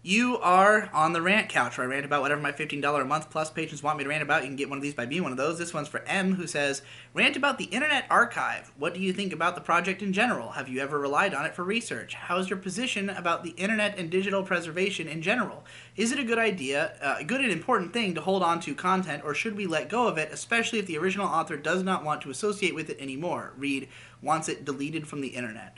You are on the rant couch, where I rant about whatever my $15 a month plus patrons want me to rant about. You can get one of these by being one of those. This one's for M, who says, "Rant about the Internet Archive. What do you think about the project in general? Have you ever relied on it for research? How's your position about the internet and digital preservation in general? Is it a good idea, a good and important thing to hold on to content, or should we let go of it, especially if the original author does not want to associate with it anymore? Read, wants it deleted from the internet."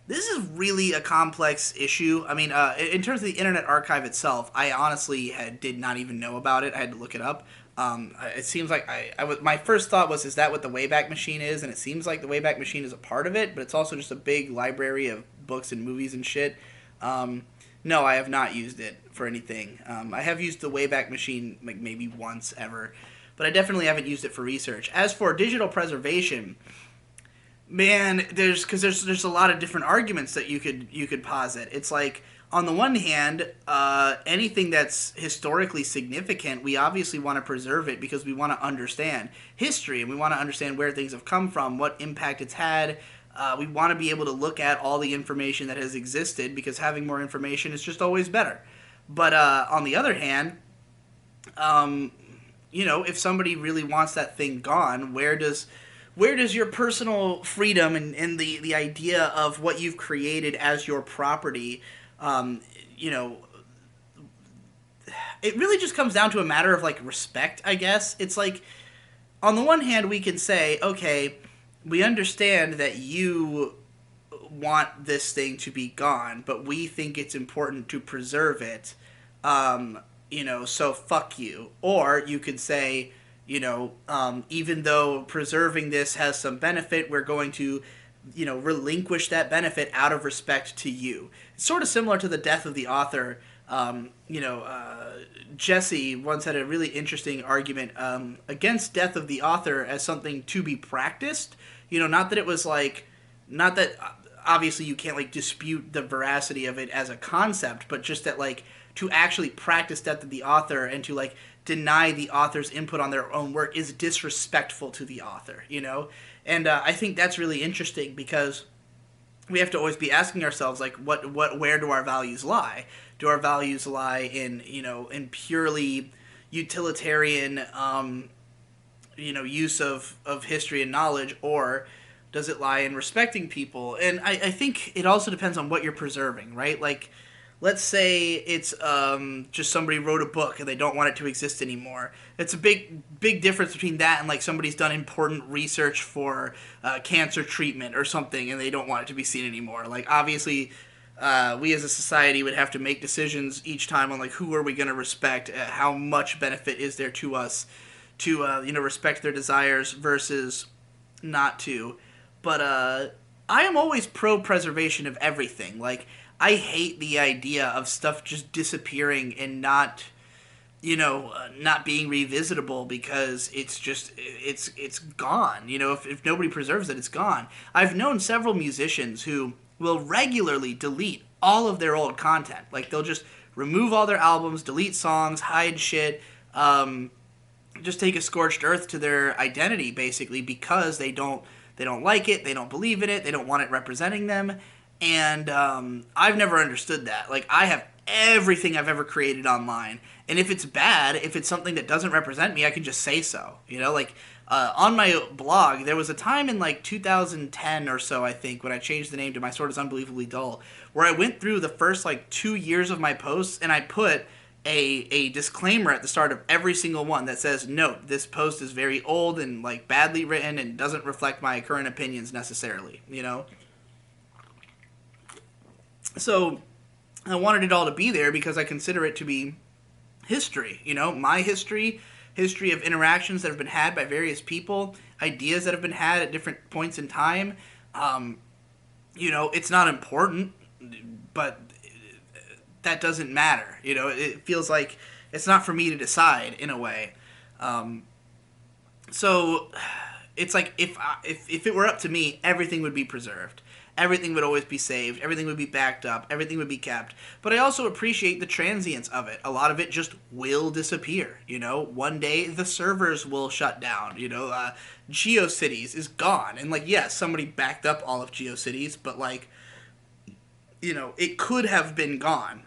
This is really a complex issue. I mean, in terms of the Internet Archive itself, I honestly did not even know about it. I had to look it up. It seems like my first thought was, is that what the Wayback Machine is? And it seems like the Wayback Machine is a part of it, but it's also just a big library of books and movies and shit. No, I have not used it for anything. I have used the Wayback Machine like maybe once ever, but I definitely haven't used it for research. As for digital preservation, man, there's a lot of different arguments that you could posit. It's like, on the one hand, anything that's historically significant, we obviously want to preserve it because we want to understand history and we want to understand where things have come from, what impact it's had. We want to be able to look at all the information that has existed because having more information is just always better. But on the other hand, if somebody really wants that thing gone, where does your personal freedom and the idea of what you've created as your property, um, you know, it really just comes down to a matter of like respect, I guess. It's like, on the one hand, we can say, okay, we understand that you want this thing to be gone, but we think it's important to preserve it. So fuck you. Or you could say, even though preserving this has some benefit, we're going to, relinquish that benefit out of respect to you. It's sort of similar to the death of the author. Jesse once had a really interesting argument against death of the author as something to be practiced. Not that it was like, not that obviously you can't like dispute the veracity of it as a concept, but just that like to actually practice death of the author and to like deny the author's input on their own work is disrespectful to the author. And I think that's really interesting because we have to always be asking ourselves like where do our values lie? Do our values lie in purely utilitarian use of history and knowledge, or does it lie in respecting people? And I think it also depends on what you're preserving, right? Like, let's say it's just somebody wrote a book and they don't want it to exist anymore. It's a big difference between that and like somebody's done important research for cancer treatment or something and they don't want it to be seen anymore. Like, obviously, we as a society would have to make decisions each time on like who are we going to respect, how much benefit is there to us to respect their desires versus not to. But I am always pro preservation of everything. Like, I hate the idea of stuff just disappearing and not being revisitable because it's gone. If nobody preserves it, it's gone. I've known several musicians who will regularly delete all of their old content. Like, they'll just remove all their albums, delete songs, hide shit, just take a scorched earth to their identity, basically, because they don't like it, they don't believe in it, they don't want it representing them. And I've never understood that. Like, I have everything I've ever created online, and if it's bad, if it's something that doesn't represent me, I can just say so. Like, on my blog, there was a time in like 2010 or so, I think, when I changed the name to My Sword is Unbelievably Dull, where I went through the first like 2 years of my posts and I put a disclaimer at the start of every single one that says, note, this post is very old and like badly written and doesn't reflect my current opinions necessarily. So I wanted it all to be there because I consider it to be history, my history of interactions that have been had by various people, ideas that have been had at different points in time. It's not important, but that doesn't matter. It feels like it's not for me to decide in a way. So it's like if it were up to me, everything would be preserved. Everything would always be saved. Everything would be backed up. Everything would be kept. But I also appreciate the transience of it. A lot of it just will disappear. One day the servers will shut down. GeoCities is gone. And, like, yes, somebody backed up all of GeoCities, but, like, it could have been gone.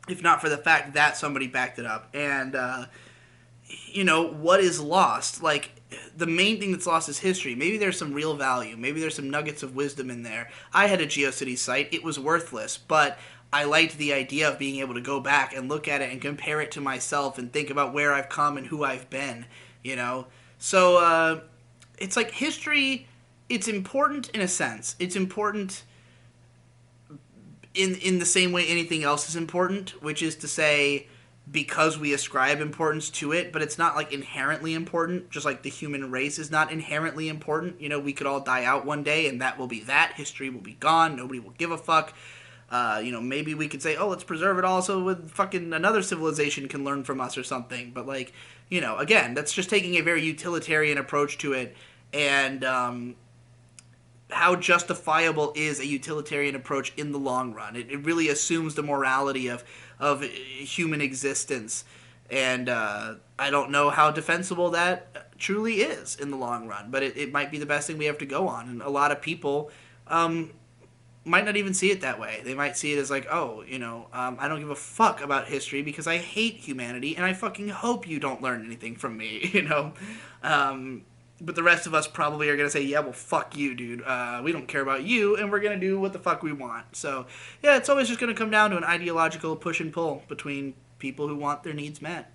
if not for the fact that somebody backed it up. And what is lost? Like, the main thing that's lost is history. Maybe there's some real value. Maybe there's some nuggets of wisdom in there. I had a GeoCities site. It was worthless, but I liked the idea of being able to go back and look at it and compare it to myself and think about where I've come and who I've been, So, it's like history, it's important in a sense. It's important in the same way anything else is important, which is to say, because we ascribe importance to it, but it's not like inherently important, just like the human race is not inherently important. We could all die out one day and that will be that. History will be gone. Nobody will give a fuck. Maybe we could say, oh, let's preserve it all so with fucking another civilization can learn from us or something. But again, that's just taking a very utilitarian approach to it. And how justifiable is a utilitarian approach in the long run? It really assumes the morality of human existence, and I don't know how defensible that truly is in the long run, but it might be the best thing we have to go on. And a lot of people might not even see it that way. They might see it as like, oh, I don't give a fuck about history because I hate humanity, and I fucking hope you don't learn anything from me, But the rest of us probably are going to say, yeah, well, fuck you, dude. We don't care about you, and we're going to do what the fuck we want. So, yeah, it's always just going to come down to an ideological push and pull between people who want their needs met.